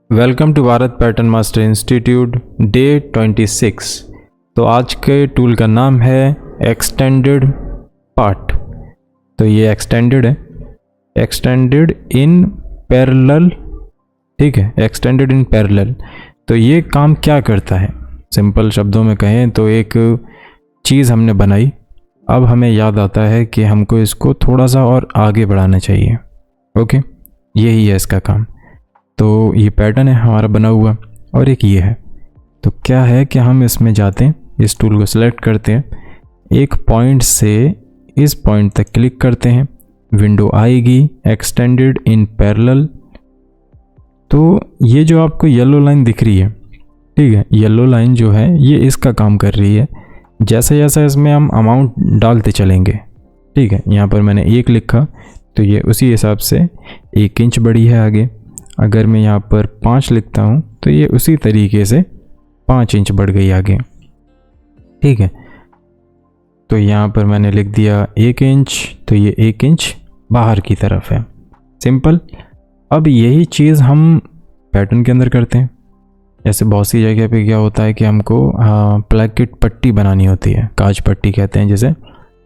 Welcome to Bharat pattern master institute day 26। तो आज के टूल का नाम है एक्सटेंडेड पार्ट। तो ये एक्सटेंडेड है, एक्सटेंडेड इन पैरेलल, ठीक है, एक्सटेंडेड इन पैरेलल। तो ये काम क्या करता है, सिंपल शब्दों में कहें तो एक चीज़ हमने बनाई, अब हमें याद आता है कि हमको इसको थोड़ा सा और आगे बढ़ाना चाहिए। ओके, यही है इसका काम। तो ये पैटर्न है हमारा बना हुआ और एक ये है। तो क्या है कि हम इसमें जाते हैं, इस टूल को सिलेक्ट करते हैं, एक पॉइंट से इस पॉइंट तक क्लिक करते हैं, विंडो आएगी एक्सटेंडेड इन पैरेलल। तो ये जो आपको येलो लाइन दिख रही है, ठीक है, येलो लाइन जो है ये इसका काम कर रही है। जैसे जैसे इसमें हम अमाउंट डालते चलेंगे, ठीक है, यहाँ पर मैंने 1 लिखा तो ये उसी हिसाब से 1 इंच बढ़ी है आगे। अगर मैं यहाँ पर 5 लिखता हूँ तो ये उसी तरीके से 5 इंच बढ़ गई आगे, ठीक है। तो यहाँ पर मैंने लिख दिया 1 इंच, तो ये 1 इंच बाहर की तरफ है, सिंपल। अब यही चीज़ हम पैटर्न के अंदर करते हैं। जैसे बहुत सी जगह पे क्या होता है कि हमको प्लैकेट पट्टी बनानी होती है, काज पट्टी कहते हैं जिसे।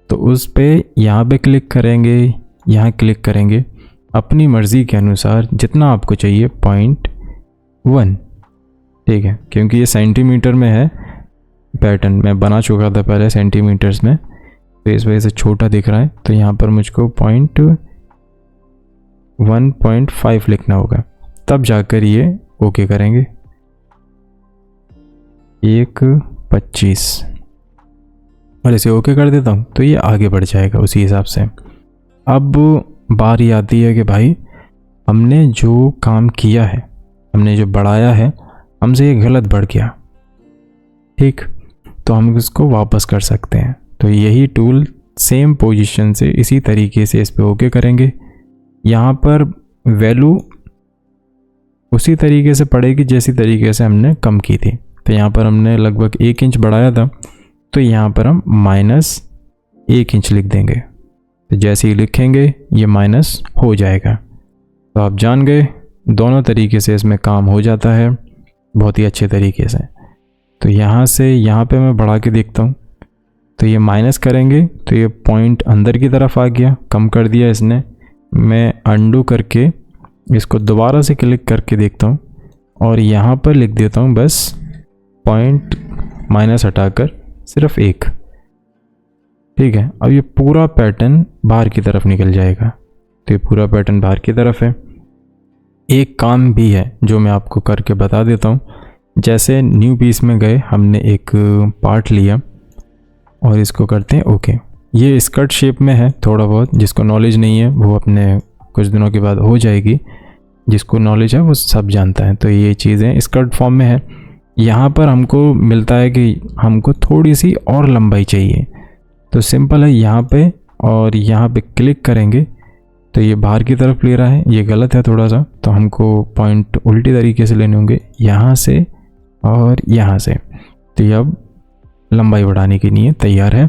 तो उस पे यहाँ पे क्लिक करेंगे, यहाँ क्लिक करेंगे, अपनी मर्ज़ी के अनुसार जितना आपको चाहिए 0.1, ठीक है, क्योंकि ये सेंटीमीटर में है पैटर्न, मैं बना चुका था पहले सेंटीमीटर्स में, तो इस वजह से छोटा दिख रहा है। तो यहाँ पर मुझको 1.5 लिखना होगा, तब जाकर ये ओके करेंगे। 1.25 और इसे ओके कर देता हूँ तो ये आगे बढ़ जाएगा उसी हिसाब से। अब बारी आती है कि भाई हमने जो काम किया है, हमने जो बढ़ाया है, हमसे ये गलत बढ़ गया, ठीक, तो हम इसको वापस कर सकते हैं। तो यही टूल सेम पोजीशन से इसी तरीके से इस पे ओके करेंगे। यहाँ पर वैल्यू उसी तरीके से पड़ेगी जैसी तरीके से हमने कम की थी। तो यहाँ पर हमने लगभग 1 इंच बढ़ाया था, तो यहाँ पर हम -1 इंच लिख देंगे। तो जैसे ही लिखेंगे ये माइनस हो जाएगा। तो आप जान गए, दोनों तरीके से इसमें काम हो जाता है बहुत ही अच्छे तरीके से। तो यहाँ से यहाँ पे मैं बढ़ा के देखता हूँ, तो ये माइनस करेंगे तो ये पॉइंट अंदर की तरफ आ गया, कम कर दिया इसने। मैं अंडू करके इसको दोबारा से क्लिक करके देखता हूँ और यहाँ पर लिख देता हूँ बस पॉइंट माइनस हटाकर सिर्फ 1, ठीक है। अब ये पूरा पैटर्न बाहर की तरफ निकल जाएगा। तो ये पूरा पैटर्न बाहर की तरफ है। एक काम भी है जो मैं आपको करके बता देता हूँ। जैसे न्यू पीस में गए, हमने एक पार्ट लिया और इसको करते हैं ओके। ये स्कर्ट शेप में है, थोड़ा बहुत जिसको नॉलेज नहीं है वो अपने कुछ दिनों के बाद हो जाएगी, जिसको नॉलेज है वो सब जानता है। तो ये चीज़ें स्कर्ट फॉर्म में है। यहाँ पर हमको मिलता है कि हमको थोड़ी सी और लंबाई चाहिए, तो सिंपल है, यहाँ पे और यहाँ पे क्लिक करेंगे तो ये बाहर की तरफ ले रहा है, ये गलत है थोड़ा सा। तो हमको पॉइंट उल्टी तरीके से लेने होंगे, यहाँ से और यहाँ से। तो ये अब लंबाई बढ़ाने के लिए तैयार है।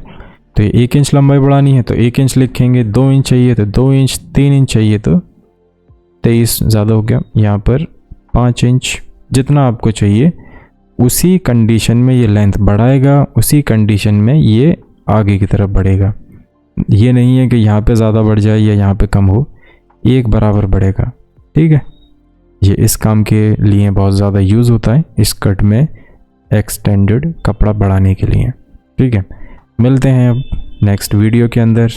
तो ये 1 इंच लंबाई बढ़ानी है तो 1 इंच लिखेंगे, 2 इंच चाहिए तो 2 इंच, 3 इंच चाहिए तो 23 ज़्यादा हो गया, यहाँ पर 5 इंच, जितना आपको चाहिए उसी कंडीशन में ये लेंथ बढ़ाएगा, उसी कंडीशन में ये आगे की तरफ बढ़ेगा। ये नहीं है कि यहाँ पे ज़्यादा बढ़ जाए या यहाँ पे कम हो, एक बराबर बढ़ेगा, ठीक है। ये इस काम के लिए बहुत ज़्यादा यूज़ होता है स्कर्ट में एक्सटेंडेड कपड़ा बढ़ाने के लिए, ठीक है। मिलते हैं अब नेक्स्ट वीडियो के अंदर।